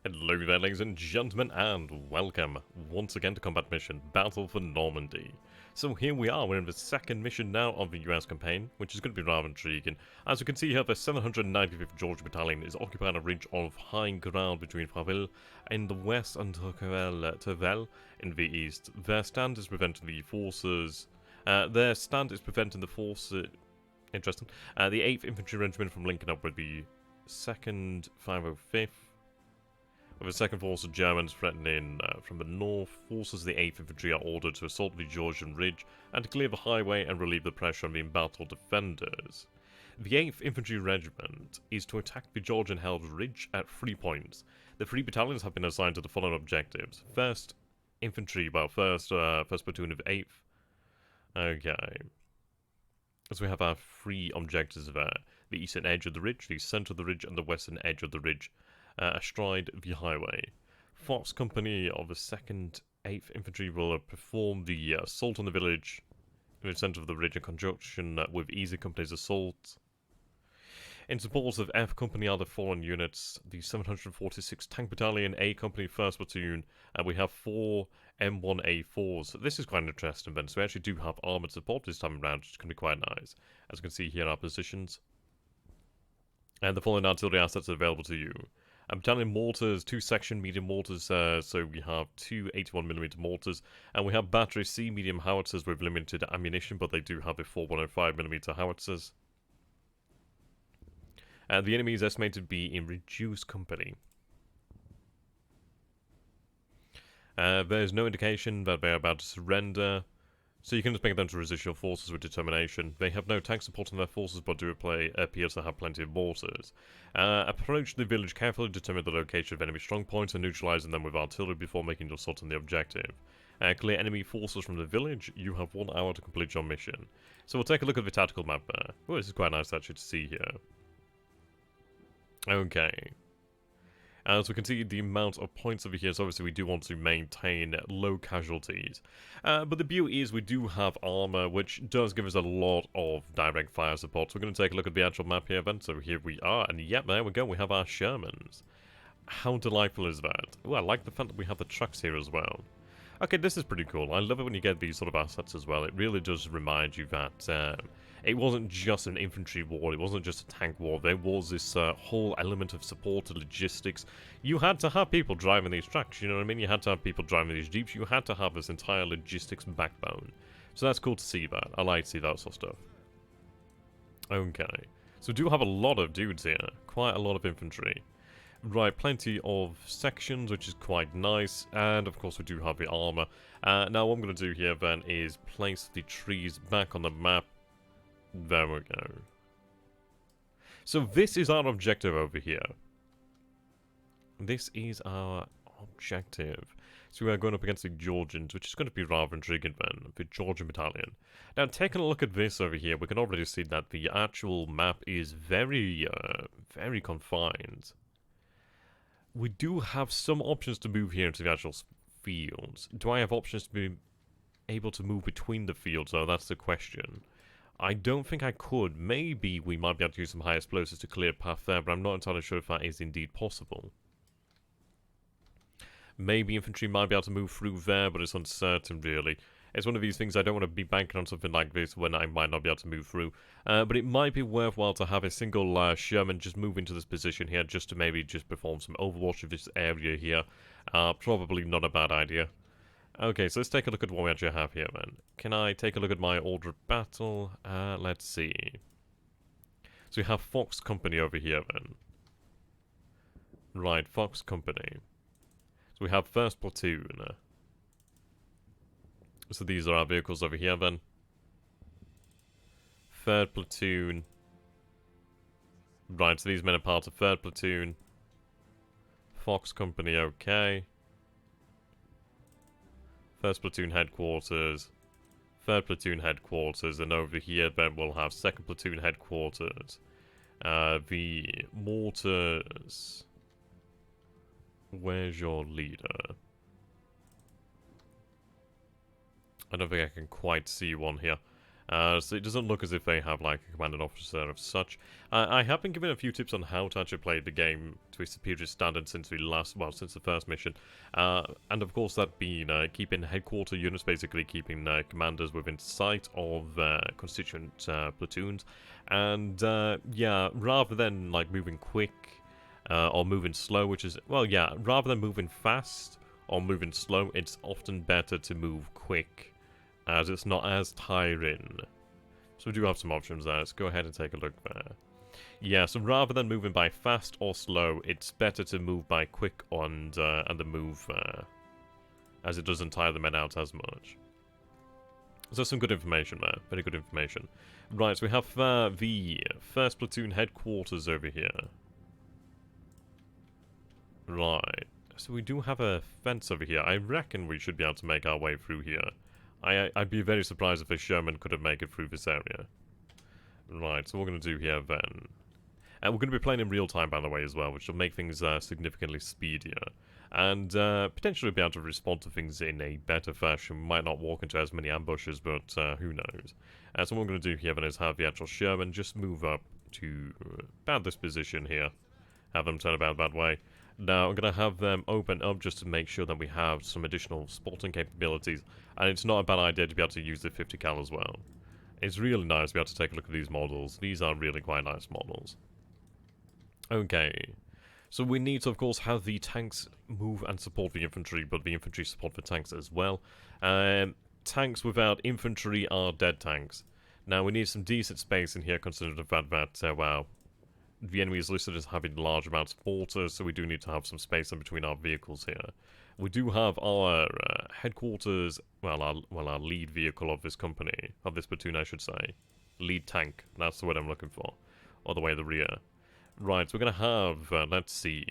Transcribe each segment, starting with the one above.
Hello there, ladies and gentlemen, and welcome once again to Combat Mission Battle for Normandy. So here we are, we're in the second mission now of the US campaign, which is going to be rather intriguing. As you can see here, the 795th Georgia Battalion is occupying a ridge of high ground between Raphael in the west and Tervel in the east. Their stand is preventing the forces... Interesting. The 8th Infantry Regiment from linking up with the 2nd 505th. With the 2nd Force of Germans threatening from the north, forces of the 8th Infantry are ordered to assault the Georgian Ridge and to clear the highway and relieve the pressure on the embattled defenders. The 8th Infantry Regiment is to attack the Georgian-held ridge at 3 points. The 3 battalions have been assigned to the following objectives. First platoon of 8th. Okay. So we have our 3 objectives there. The eastern edge of the ridge, the centre of the ridge, and the western edge of the ridge. Astride the highway. Fox Company of the 2nd 8th Infantry will perform the assault on the village in the centre of the ridge in conjunction with Iceycrome's assault. In support of F Company are the foreign units, the 746 Tank Battalion, A Company, 1st Platoon, and we have 4 M1A4s. So this is quite interesting then, so we actually do have armoured support this time around, which is going to be quite nice. As you can see here, our positions. And the following artillery assets are available to you. Battalion mortars, 2 section medium mortars, so we have 2 81mm mortars, and we have battery C medium howitzers with limited ammunition, but they do have the 4 105mm howitzers. And the enemy is estimated to be in reduced company. There is no indication that they are about to surrender, so you can expect them to resist your forces with determination. They have no tank support on their forces, but do appear to have plenty of mortars. Approach the village carefully, determine the location of enemy strong points, and neutralizing them with artillery before making your assault on the objective. Clear enemy forces from the village. You have 1 hour to complete your mission. So we'll take a look at the tactical map there. Oh, this is quite nice actually to see here. Okay. As we can see, the amount of points over here, so obviously we do want to maintain low casualties. But the beauty is we do have armor, which does give us a lot of direct fire support. So we're going to take a look at the actual map here then. So here we are, and yep, there we go, we have our Shermans. How delightful is that? Oh, I like the fact that we have the trucks here as well. Okay, this is pretty cool. I love it when you get these sort of assets as well. It really does remind you that it wasn't just an infantry war, it wasn't just a tank war. There was this whole element of support and logistics. You had to have people driving these trucks, you know what I mean? You had to have people driving these jeeps. You had to have this entire logistics backbone. So that's cool to see that. I like to see that sort of stuff. Okay. So we do have a lot of dudes here. Quite a lot of infantry. Right, plenty of sections, which is quite nice, and of course we do have the armor. Now what I'm going to do here then is place the trees back on the map. There we go. So this is our objective over here. This is our objective. So we are going up against the Georgians, which is going to be rather intriguing then, the Georgian Battalion. Now taking a look at this over here, we can already see that the actual map is very confined. We do have some options to move here into the actual fields. Do I have options to be able to move between the fields, though? That's the question. I don't think I could. Maybe we might be able to use some high explosives to clear a path there, but I'm not entirely sure if that is indeed possible. Maybe infantry might be able to move through there, but it's uncertain, really. It's one of these things I don't want to be banking on something like this when I might not be able to move through. But it might be worthwhile to have a single Sherman just move into this position here, just to maybe just perform some overwatch of this area here. Probably not a bad idea. Okay, so let's take a look at what we actually have here, then. Can I take a look at my order of battle? Let's see. So we have Fox Company over here, then. Right, Fox Company. So we have 1st Platoon. So these are our vehicles over here, then. 3rd Platoon. Right, so these men are part of 3rd Platoon. Fox Company, okay. 1st Platoon Headquarters. 3rd Platoon Headquarters. And over here, then, we'll have 2nd Platoon Headquarters. The mortars. Where's your leader? I don't think I can quite see one here. So it doesn't look as if they have like a commanding officer of such. I have been given a few tips on how to actually play the game to a superior standard since since the first mission. And of course that being keeping headquarter units, basically keeping commanders within sight of constituent platoons. And yeah, rather than like moving quick or moving slow, which is, well yeah, rather than moving fast or moving slow, it's often better to move quick, as it's not as tiring. So we do have some options there. Let's go ahead and take a look there. Yeah, so rather than moving by fast or slow, it's better to move by quick and the move, as it doesn't tire the men out as much. So some good information there. Very good information. Right, so we have the 1st Platoon headquarters over here. Right. So we do have a fence over here. I reckon we should be able to make our way through here. I'd be very surprised if a Sherman couldn't make it through this area. Right, so what we're going to do here then. And we're going to be playing in real time, by the way, as well, which will make things significantly speedier. And potentially be able to respond to things in a better fashion. We might not walk into as many ambushes, but who knows. So what we're going to do here then is have the actual Sherman just move up to about this position here. Have them turn about that way. Now, I'm going to have them open up just to make sure that we have some additional spotting capabilities. And it's not a bad idea to be able to use the 50 cal as well. It's really nice to be able to take a look at these models. These are really quite nice models. Okay. So we need to, of course, have the tanks move and support the infantry, but the infantry support the tanks as well. Tanks without infantry are dead tanks. Now, we need some decent space in here, considering the fact that, well, the enemy is listed as having large amounts of mortars, so we do need to have some space in between our vehicles here. We do have our headquarters, our lead vehicle of this company, of this platoon I should say. Lead tank, that's the word I'm looking for. All the way to the rear. Right, so we're going to have, let's see.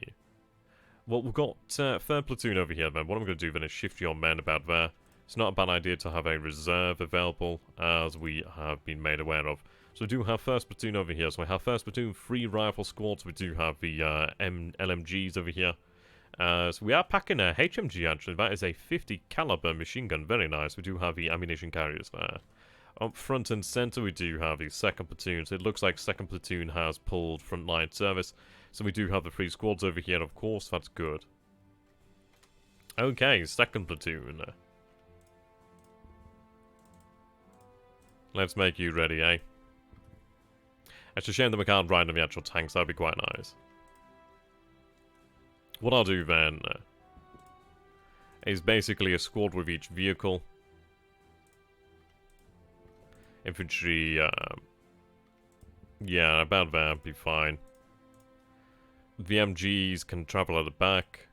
Well, we've got 3rd platoon over here then. What I'm going to do then is shift your men about there. It's not a bad idea to have a reserve available, as we have been made aware of. So we do have 1st platoon over here. So we have 1st platoon, 3 rifle squads. We do have the LMGs over here. So we are packing a HMG actually. That is a 50 caliber machine gun. Very nice. We do have the ammunition carriers there. Up front and center we do have the 2nd platoon. So it looks like 2nd platoon has pulled frontline service. So we do have the 3 squads over here, of course. That's good. Okay, 2nd platoon. Let's make you ready, eh? It's a shame that we can't ride on the actual tanks, that'd be quite nice. What I'll do then is basically a squad with each vehicle. Infantry, yeah, about that, be fine. The MGs can travel at the back,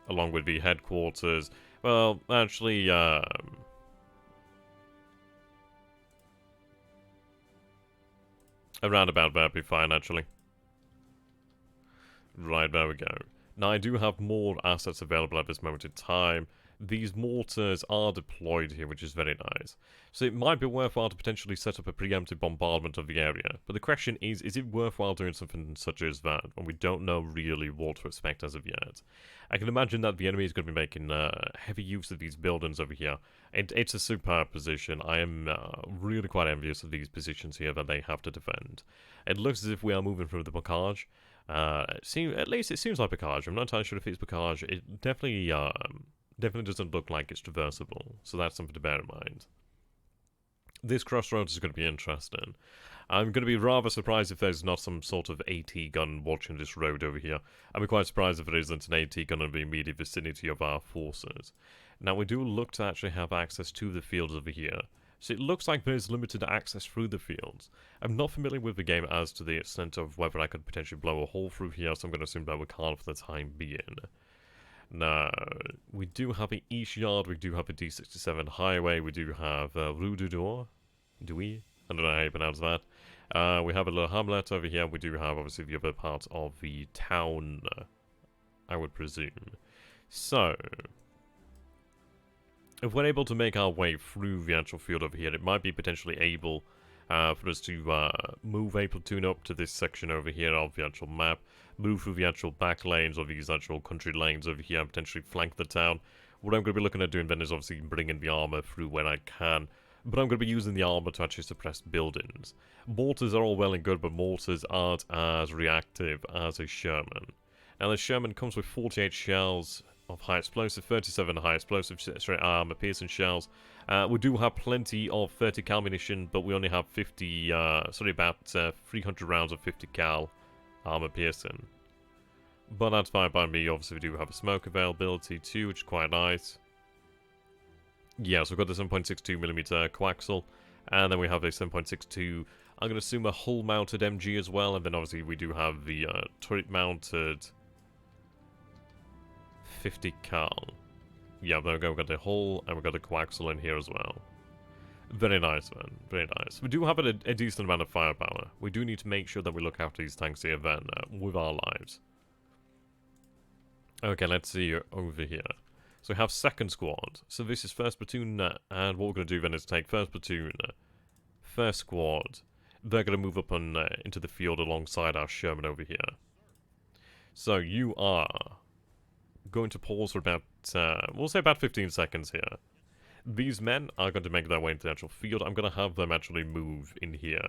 along with the headquarters. Well, actually, around about that be fine, actually. Right, there we go. Now, I do have more assets available at this moment in time. These mortars are deployed here, which is very nice. So it might be worthwhile to potentially set up a preemptive bombardment of the area. But the question is it worthwhile doing something such as that, when we don't know really what to expect as of yet? I can imagine that the enemy is going to be making heavy use of these buildings over here. It's a superb position. I am really quite envious of these positions here that they have to defend. It looks as if we are moving through the bocage. At least it seems like bocage. I'm not entirely sure if it's bocage. It definitely doesn't look like it's traversable, so that's something to bear in mind. This crossroads is going to be interesting. I'm going to be rather surprised if there's not some sort of AT gun watching this road over here. I'd be quite surprised if there isn't an AT gun in the immediate vicinity of our forces. Now, we do look to actually have access to the fields over here. So it looks like there's limited access through the fields. I'm not familiar with the game as to the extent of whether I could potentially blow a hole through here, so I'm going to assume that we can't for the time being. Now, we do have an East Yard, we do have a D67 highway, we do have Rue du Dour. Do we? I don't know how you pronounce that. We have a little hamlet over here. We do have, obviously, the other parts of the town, I would presume. So, if we're able to make our way through the actual field over here, it might be potentially able for us to move a platoon up to this section over here of the actual map, move through the actual back lanes or these actual country lanes over here and potentially flank the town. What I'm going to be looking at doing then is obviously bringing the armor through when I can, but I'm going to be using the armor to actually suppress buildings. Mortars are all well and good, but mortars aren't as reactive as a Sherman. Now the Sherman comes with 48 shells of high explosive, 37 high explosive straight armor piercing shells. We do have plenty of 30 cal munition, but we only have 50, about 300 rounds of 50 cal armor piercing. But that's fine by me. Obviously we do have a smoke availability too, which is quite nice. Yeah, so we've got the 7.62mm coaxial, and then we have a 7.62, I'm going to assume a hull-mounted MG as well, and then obviously we do have the turret-mounted 50 cal. Yeah, there we go, we've got the hull, and we've got the coaxial in here as well. Very nice, man, very nice. We do have a decent amount of firepower. We do need to make sure that we look after these tanks here then, with our lives. Okay, let's see over here. So we have second squad. So this is first platoon, and what we're going to do then is take first platoon, first squad. They're going to move up on into the field alongside our Sherman over here. So you are going to pause for about, we'll say about 15 seconds here. These men are going to make their way into the actual field. I'm going to have them actually move in here.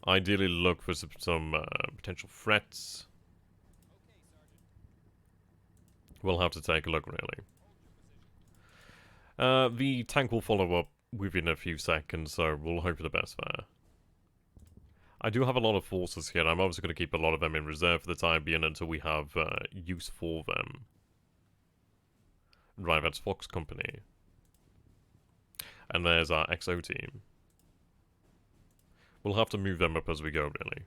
Ideally look for some potential threats. We'll have to take a look, really. The tank will follow up within a few seconds, so we'll hope for the best there. I do have a lot of forces here. I'm obviously going to keep a lot of them in reserve for the time being until we have use for them. Right, that's Fox Company. And there's our XO team. We'll have to move them up as we go, really.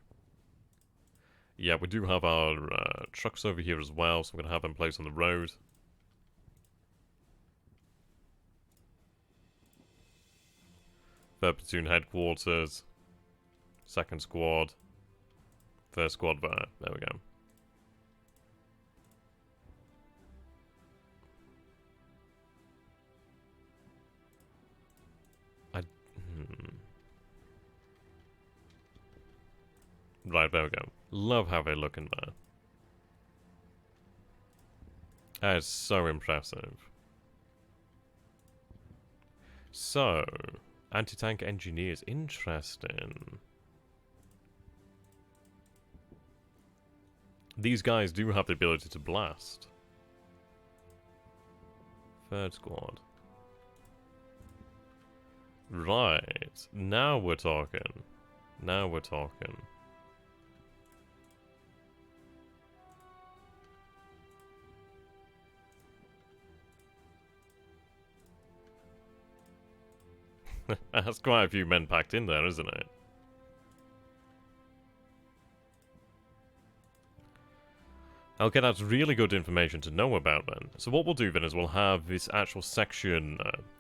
Yeah, we do have our trucks over here as well, so we're going to have them placed on the road. Third platoon headquarters. Second squad. First squad there. There we go. Right, there we go. Love how they look in there. That is so impressive. So, anti-tank engineers. Interesting. These guys do have the ability to blast. Third squad. Right. Now we're talking. Now we're talking. That's quite a few men packed in there, isn't it? Okay, that's really good information to know about then. So what we'll do then is we'll have this actual section...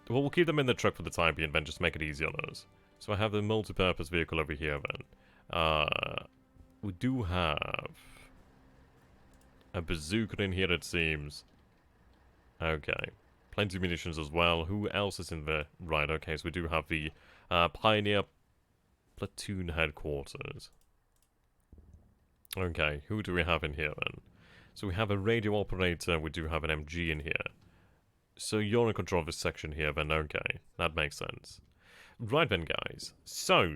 well, we'll keep them in the truck for the time being, then just make it easy on us. So I have the multi-purpose vehicle over here then. We do have... a bazooka in here, it seems. Okay. Plenty of munitions as well. Who else is in there? Right, okay, so we do have the Pioneer Platoon Headquarters. Okay, who do we have in here then? So we have a radio operator, we do have an MG in here. So you're in control of this section here then, okay. That makes sense. Right then, guys. So,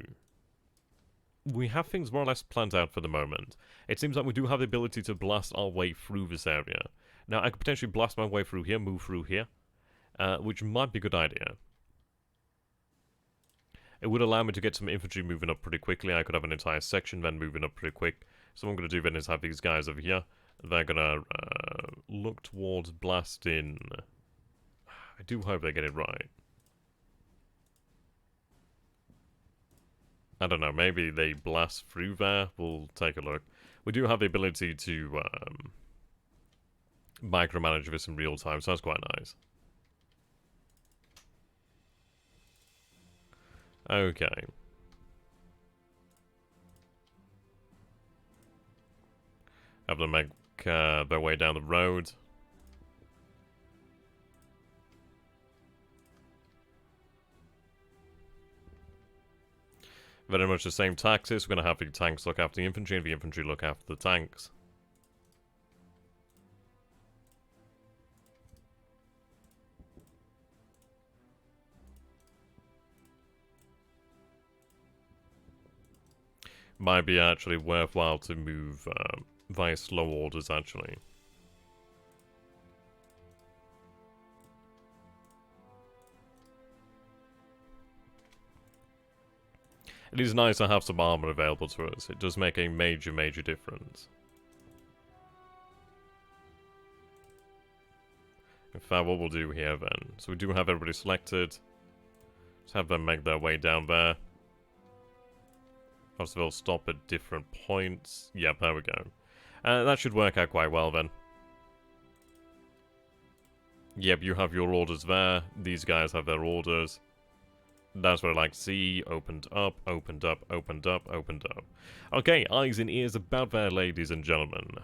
we have things more or less planned out for the moment. It seems like we do have the ability to blast our way through this area. Now, I could potentially blast my way through here, move through here. Which might be a good idea. It would allow me to get some infantry moving up pretty quickly. I could have an entire section then moving up pretty quick. So what I'm going to do then is have these guys over here. They're going to look towards blasting. I do hope they get it right. I don't know, maybe they blast through there. We'll take a look. We do have the ability to micromanage this in real time, so that's quite nice. Okay. Have them make their way down the road. Very much the same tactics. We're going to have the tanks look after the infantry and the infantry look after the tanks. Might be actually worthwhile to move via slow orders, actually. It is nice to have some armor available to us. It does make a major, major difference. In fact, what we'll do here then. So we do have everybody selected. Let's have them make their way down there. First of all, stop at different points. Yep, there we go. That should work out quite well then. Yep, you have your orders there. These guys have their orders. That's what I like to see. Opened up, opened up, opened up, opened up. Okay, eyes and ears about there, ladies and gentlemen.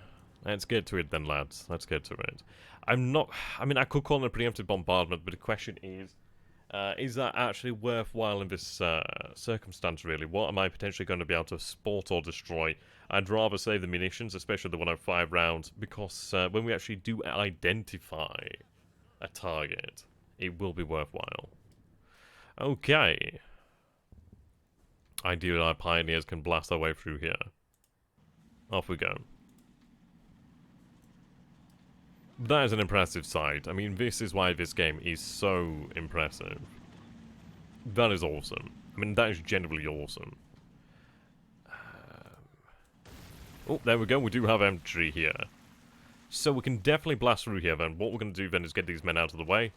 Let's get to it then, lads. Let's get to it. I mean, I could call it a preemptive bombardment, but the question is that actually worthwhile in this circumstance, really? What am I potentially going to be able to spot or destroy? I'd rather save the munitions, especially the 105 rounds, because when we actually do identify a target, it will be worthwhile. Okay. Ideally, our pioneers can blast their way through here. Off we go. That is an impressive sight. I mean, this is why this game is so impressive. That is awesome. I mean, that is genuinely awesome. Oh, there we go. We do have entry here. So we can definitely blast through here then. What we're going to do then is get these men out of the way.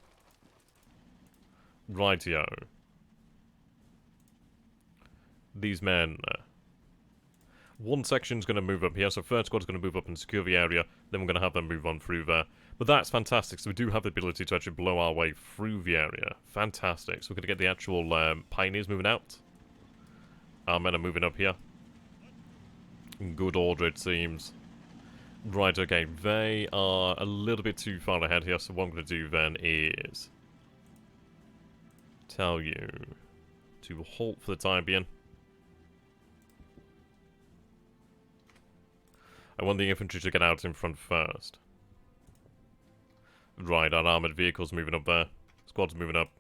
Rightio. These men. One section's going to move up here, so first squad's going to move up and secure the area. Then we're going to have them move on through there. But that's fantastic, so we do have the ability to actually blow our way through the area. Fantastic. So we're going to get the actual pioneers moving out. Our men are moving up here. In good order, it seems. Right, okay. They are a little bit too far ahead here, so what I'm going to do then is tell you to halt for the time being. I want the infantry to get out in front first. Right, our armoured vehicles moving up there. Squad's moving up.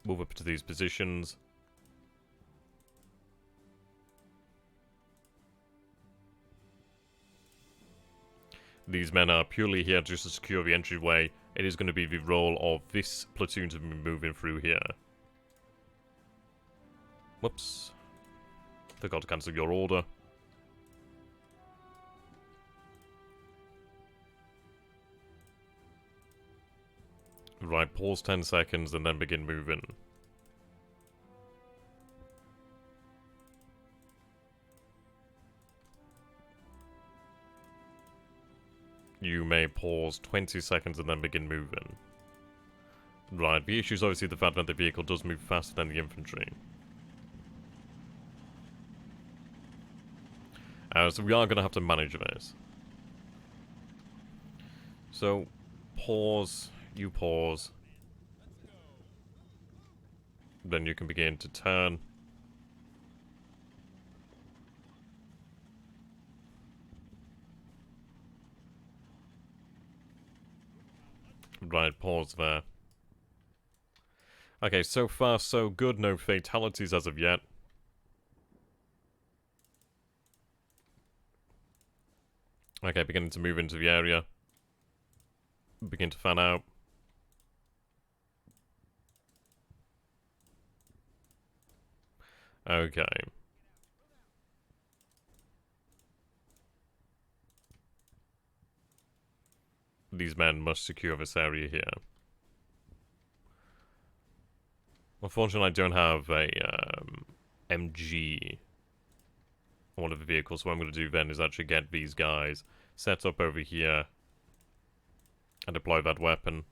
Move up to these positions. These men are purely here just to secure the entryway. It is going to be the role of this platoon to be moving through here. Whoops. Forgot to cancel your order. Right, pause 10 seconds and then begin moving. You may pause 20 seconds and then begin moving. Right, the issue is obviously the fact that the vehicle does move faster than the infantry. So we are going to have to manage this. So, pause, you pause. Then you can begin to turn. Right, pause there. Okay, so far so good, no fatalities as of yet. Okay, beginning to move into the area. Begin to fan out. Okay. These men must secure this area here. Unfortunately, I don't have a MG on one of the vehicles, so what I'm going to do then is actually get these guys set up over here and deploy that weapon.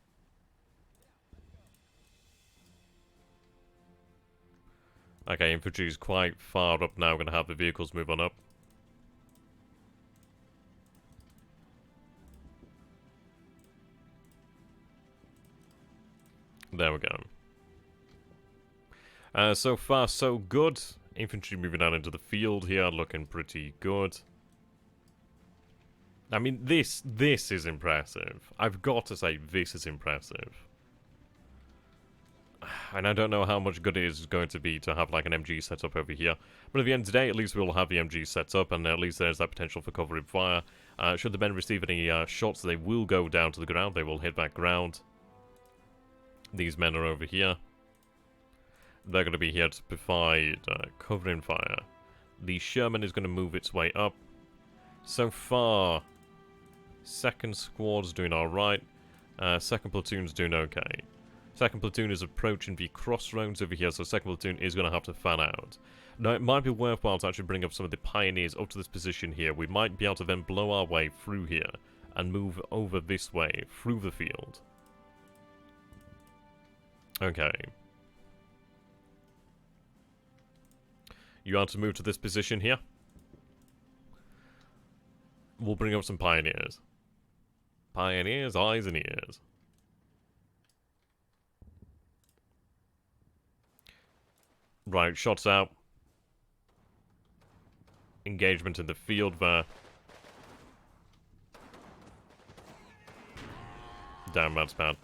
Okay, infantry is quite far up now. We're going to have the vehicles move on up. There we go. So far, so good. Infantry moving out into the field here, looking pretty good. I mean, this is impressive. I've got to say, this is impressive. And I don't know how much good it is going to be to have like an MG set up over here. But at the end of the day, at least we'll have the MG set up, and at least there's that potential for covering fire. Should the men receive any shots, they will go down to the ground. They will hit that ground. These men are over here. They're going to be here to provide covering fire. The Sherman is going to move its way up. So far, second squad's doing alright. Second platoon's doing okay. Second platoon is approaching the crossroads over here, so second platoon is going to have to fan out. Now, it might be worthwhile to actually bring up some of the pioneers up to this position here. We might be able to then blow our way through here and move over this way through the field. Okay. You want to move to this position here? We'll bring up some pioneers. Pioneers, eyes and ears. Right, shots out. Engagement in the field there. Damn, that's bad.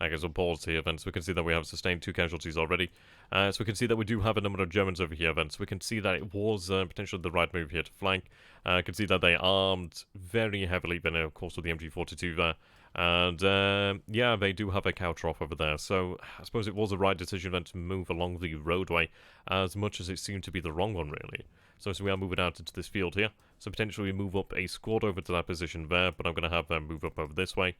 I guess we'll pause here then, so we can see that we have sustained 2 casualties already. So we can see that we do have a number of Germans over here then, so we can see that it was potentially the right move here to flank. I can see that they armed very heavily then, of course, with the MG42 there. And, yeah, they do have a cow trough over there, so I suppose it was the right decision then to move along the roadway, as much as it seemed to be the wrong one, really. So we are moving out into this field here, so potentially we move up a squad over to that position there, but I'm going to have them move up over this way.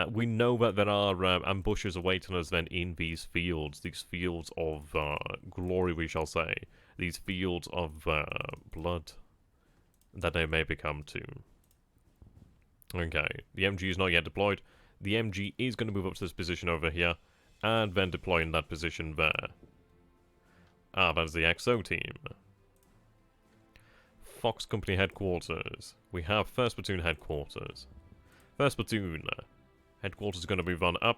We know that there are ambushes awaiting us then in these fields of glory, we shall say. These fields of blood that they may become too. Okay, the MG is not yet deployed. The MG is going to move up to this position over here, and then deploy in that position there. Ah, that's the XO team. Fox Company headquarters. We have 1st Platoon headquarters. 1st Platoon headquarters is going to move on up.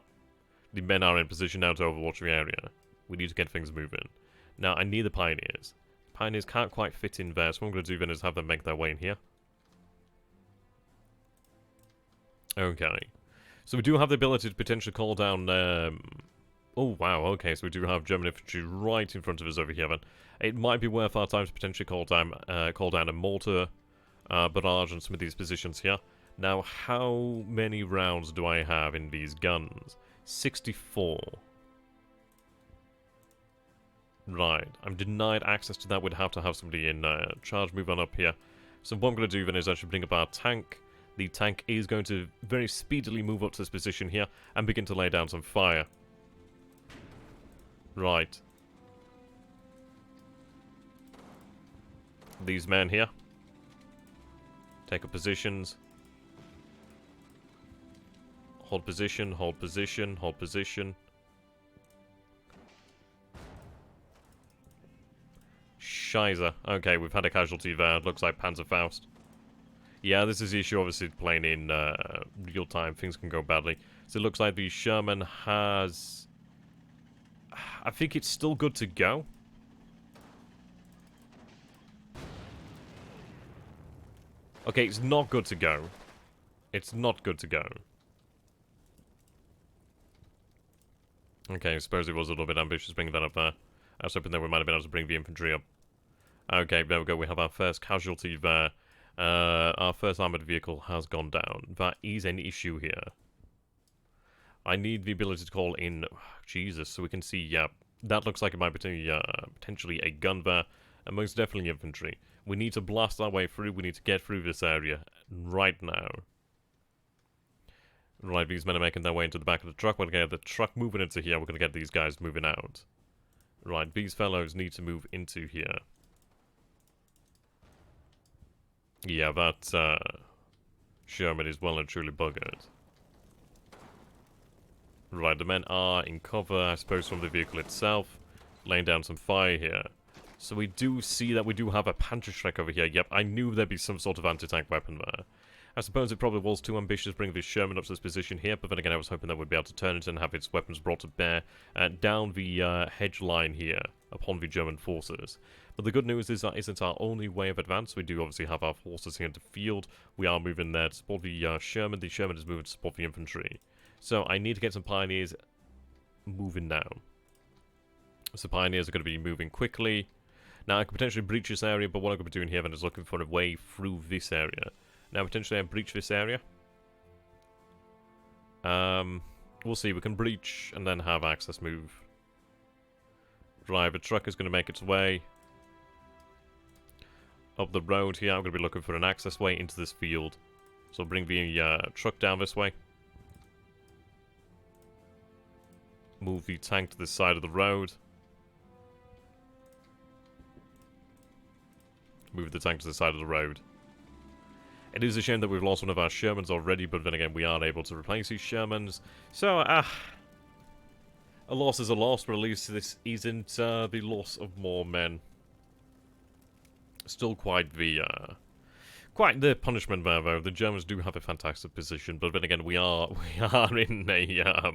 The men are in position now to overwatch the area. We need to get things moving. Now, I need the Pioneers. Pioneers can't quite fit in there, so what I'm going to do then is have them make their way in here. Okay. So we do have the ability to potentially call down... Oh, wow, okay, so we do have German infantry right in front of us over here then. It might be worth our time to potentially call down a mortar barrage on some of these positions here. Now, how many rounds do I have in these guns? 64. Right, I'm denied access to that. We'd have to have somebody in charge move on up here. So what I'm going to do then is actually bring up our tank. The tank is going to very speedily move up to this position here and begin to lay down some fire. Right. These men here. Take up positions. Hold position, hold position, hold position. Scheiße. Okay, we've had a casualty there. Looks like Panzerfaust. Yeah, this is the issue, obviously, playing in real time. Things can go badly. So it looks like the Sherman has... I think it's still good to go. Okay, it's not good to go. It's not good to go. Okay, I suppose it was a little bit ambitious bringing that up there. I was hoping that we might have been able to bring the infantry up. Okay, there we go. We have our first casualty there. Our first armoured vehicle has gone down. That is an issue here. I need the ability to call in... Jesus, so we can see, yeah, that looks like it might be potentially a gun there, and most definitely infantry. We need to blast our way through. We need to get through this area right now. Right, these men are making their way into the back of the truck. We're going to get the truck moving into here. We're going to get these guys moving out. Right, these fellows need to move into here. Yeah, that Sherman is well and truly buggered. Right, the men are in cover, I suppose, from the vehicle itself, laying down some fire here. So we do see that we do have a Panzerschreck over here. Yep, I knew there'd be some sort of anti-tank weapon there. I suppose it probably was too ambitious to bring this Sherman up to this position here, but then again I was hoping that we'd be able to turn it and have its weapons brought to bear down the hedge line here upon the German forces. But the good news is that isn't our only way of advance. We do obviously have our forces here in the field. We are moving there to support the Sherman. The Sherman is moving to support the infantry. So I need to get some pioneers moving now. So pioneers are going to be moving quickly. Now I could potentially breach this area, but what I'm going to be doing here then is looking for a way through this area. Now potentially I breach this area. We'll see. We can breach and then have access move. Right, the truck is going to make its way up the road here. I'm going to be looking for an access way into this field. So I'll bring the truck down this way. Move the tank to this side of the road. Move the tank to the side of the road. It is a shame that we've lost one of our Shermans already, but then again, we are able to replace these Shermans. So, a loss is a loss, but at least this isn't the loss of more men. Still quite the punishment there, though. The Germans do have a fantastic position, but then again, we are in a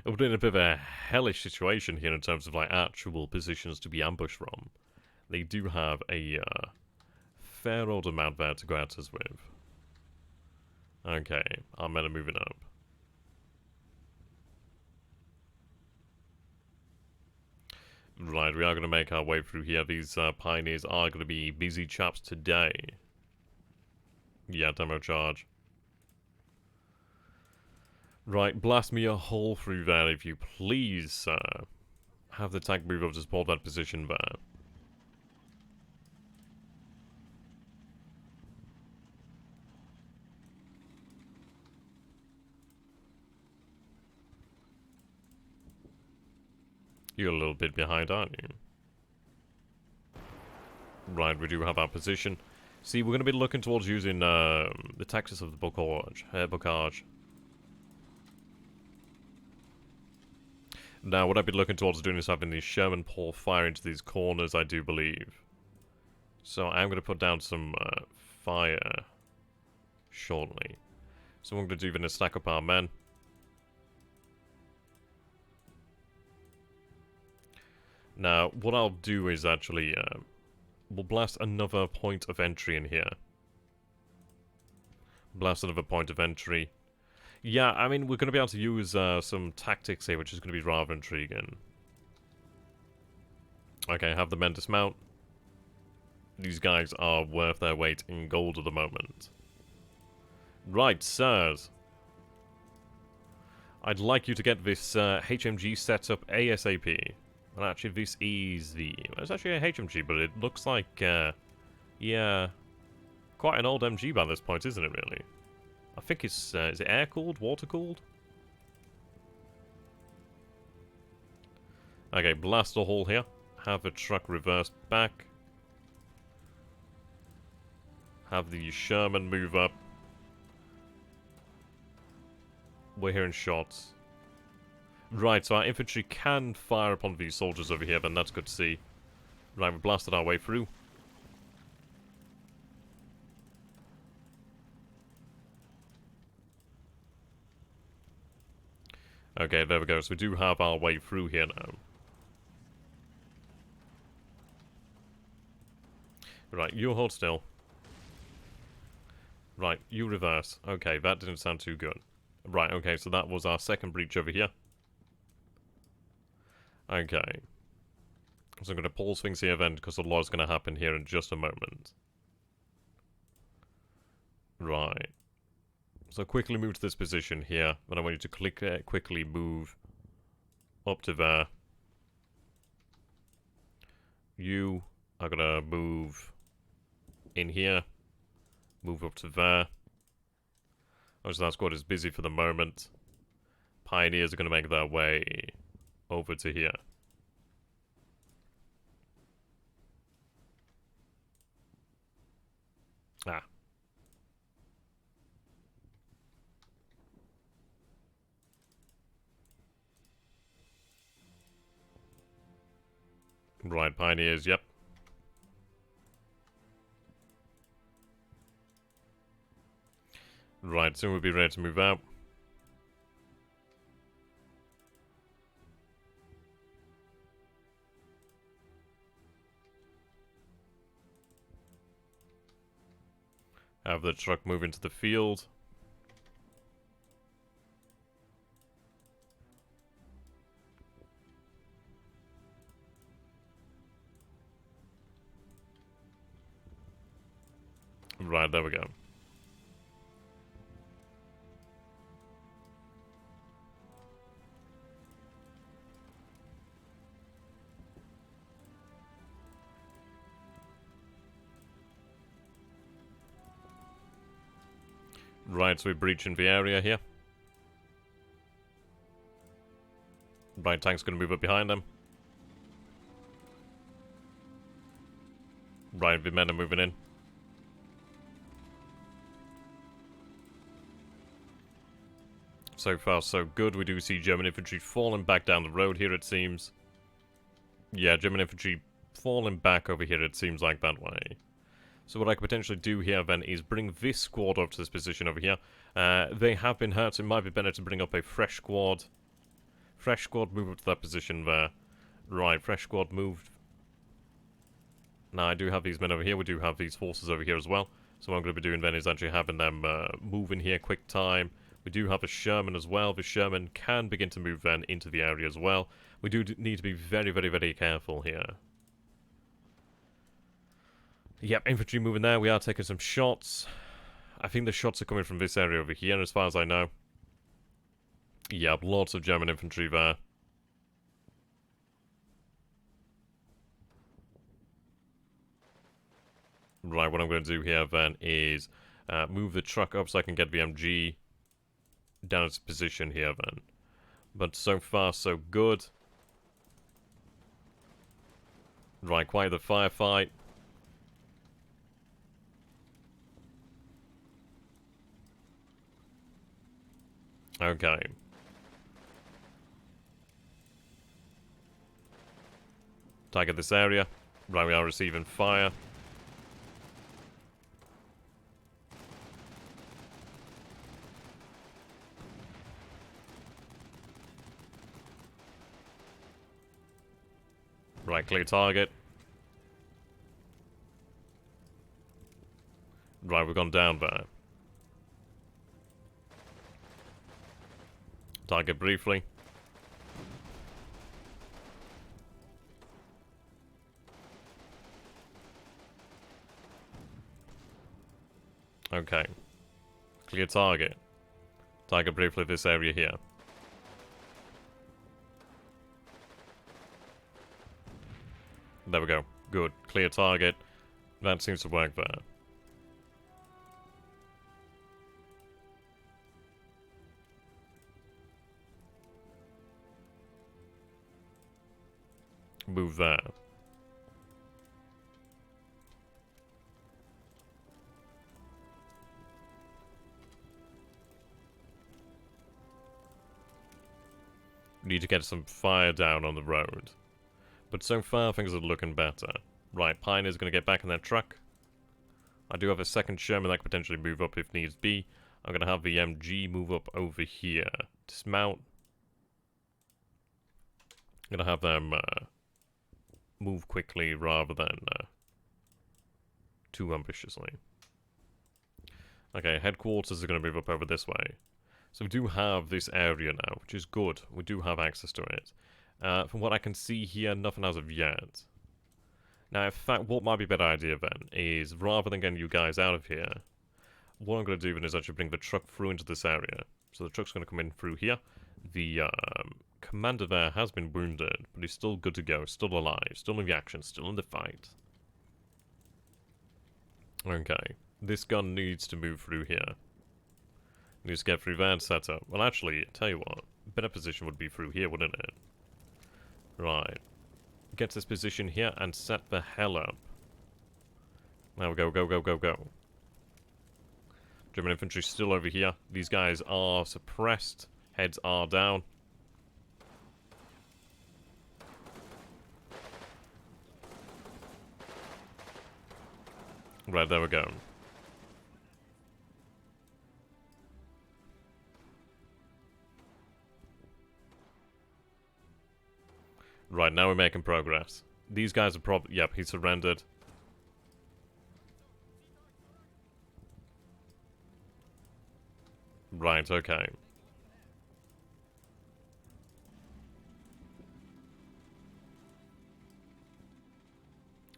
we're in a bit of a hellish situation here in terms of like actual positions to be ambushed from. They do have a fair old amount there to go at us with. Okay, our men are moving up. Right, we are going to make our way through here. These pioneers are going to be busy chaps today. Yeah, demo charge. Right, blast me a hole through there if you please. Have the tank move up to support that position there. You're a little bit behind, aren't you? Right, we do have our position. See, we're going to be looking towards using the Texas of the Bocage. Now, what I'd be looking towards doing is having these Sherman pour fire into these corners, I do believe. So I'm going to put down some fire shortly. So what I'm going to do then is stack up our men. Now, what I'll do is actually, we'll blast another point of entry in here. Blast another point of entry. Yeah, I mean, we're going to be able to use some tactics here, which is going to be rather intriguing. Okay, have the men dismount. These guys are worth their weight in gold at the moment. Right, sirs. I'd like you to get this HMG set up ASAP. And actually, this is the... It's actually a HMG, but it looks like, yeah, quite an old MG by this point, isn't it, really? I think it's, is it air-cooled, water-cooled? Okay, blast a hole here. Have the truck reversed back. Have the Sherman move up. We're hearing shots. Right, so our infantry can fire upon these soldiers over here, then that's good to see. Right, we blasted our way through. Okay, there we go. So we do have our way through here now. Right, you hold still. Right, you reverse. Okay, that didn't sound too good. Right, okay, so that was our second breach over here. Okay. So I'm going to pause things here then, because a lot is going to happen here in just a moment. Right. So quickly move to this position here, then I want you to quickly move up to there. You are going to move in here, move up to there. Obviously that squad is busy for the moment. Pioneers are going to make their way over to here. Ah. Right, pioneers, yep. Right, soon we'll be ready to move out. Have the truck move into the field. Right, there we go. Right, so we're breaching the area here. Right, tank's going to move up behind them. Right, the men are moving in. So far, so good. We do see German infantry falling back down the road here, it seems. Yeah, German infantry falling back over here, it seems like that way. So what I could potentially do here, then, is bring this squad up to this position over here. They have been hurt, so it might be better to bring up a fresh squad. Fresh squad, move up to that position there. Right, fresh squad moved. Now, I do have these men over here. We do have these forces over here as well. So what I'm going to be doing then is actually having them move in here quick time. We do have a Sherman as well. The Sherman can begin to move then into the area as well. We do need to be very, very, very careful here. Yep, infantry moving there. We are taking some shots. I think the shots are coming from this area over here, as far as I know. Yep, lots of German infantry there. Right, what I'm going to do here then is move the truck up so I can get the MG down its position here then. But so far, so good. Right, quite the firefight. Okay. Target this area. Right, we are receiving fire. Right, clear target. Right, we've gone down there. Target briefly. Okay. Clear target. Target briefly this area here. There we go. Good. Clear target. That seems to work there. Move there. Need to get some fire down on the road. But so far, things are looking better. Right, Pioneer's going to get back in that truck. I do have a second Sherman that could potentially move up if needs be. I'm going to have the MG move up over here. Dismount. I'm going to have them move quickly rather than too ambitiously. Okay, headquarters are going to move up over this way. So we do have this area now, which is good. We do have access to it. From what I can see here, nothing as of yet. Now, in fact, what might be a better idea then is, rather than getting you guys out of here, what I'm going to do then is actually bring the truck through into this area. So the truck's going to come in through here. The commander there has been wounded, but he's still good to go, still alive, still in the action, still in the fight. Okay, this gun needs to move through here. Needs to get through that setup. Well, actually, tell you what, better position would be through here, wouldn't it? Right. Get this position here and set the hell up. Now we go, go, go, go, go. German infantry still over here. These guys are suppressed. Heads are down. Right, there we go. Right, now we're making progress. These guys are probably... Yep, he surrendered. Right, okay.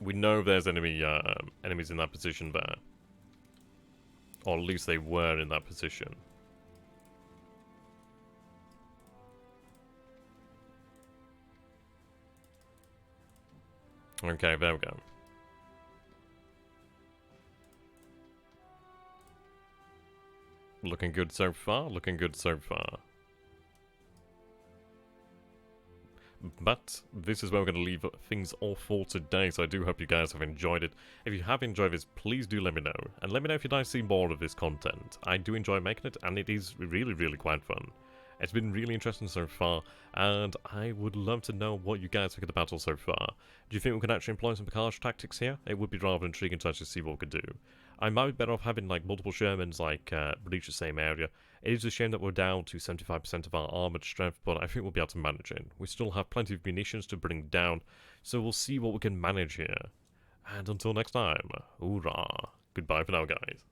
We know there's enemies in that position there. Or at least they were in that position. Okay, there we go. Looking good so far, looking good so far. But this is where we're going to leave things off for today, so I do hope you guys have enjoyed it. If you have enjoyed this, please do let me know. And let me know if you'd like to see more of this content. I do enjoy making it, and it is really, really quite fun. It's been really interesting so far, and I would love to know what you guys think of the battle so far. Do you think we can actually employ some Picard tactics here? It would be rather intriguing to actually see what we could do. I might be better off having like multiple Shermans like reach the same area. It is a shame that we're down to 75% of our armoured strength, but I think we'll be able to manage it. We still have plenty of munitions to bring down, so we'll see what we can manage here. And until next time, hoorah. Goodbye for now, guys.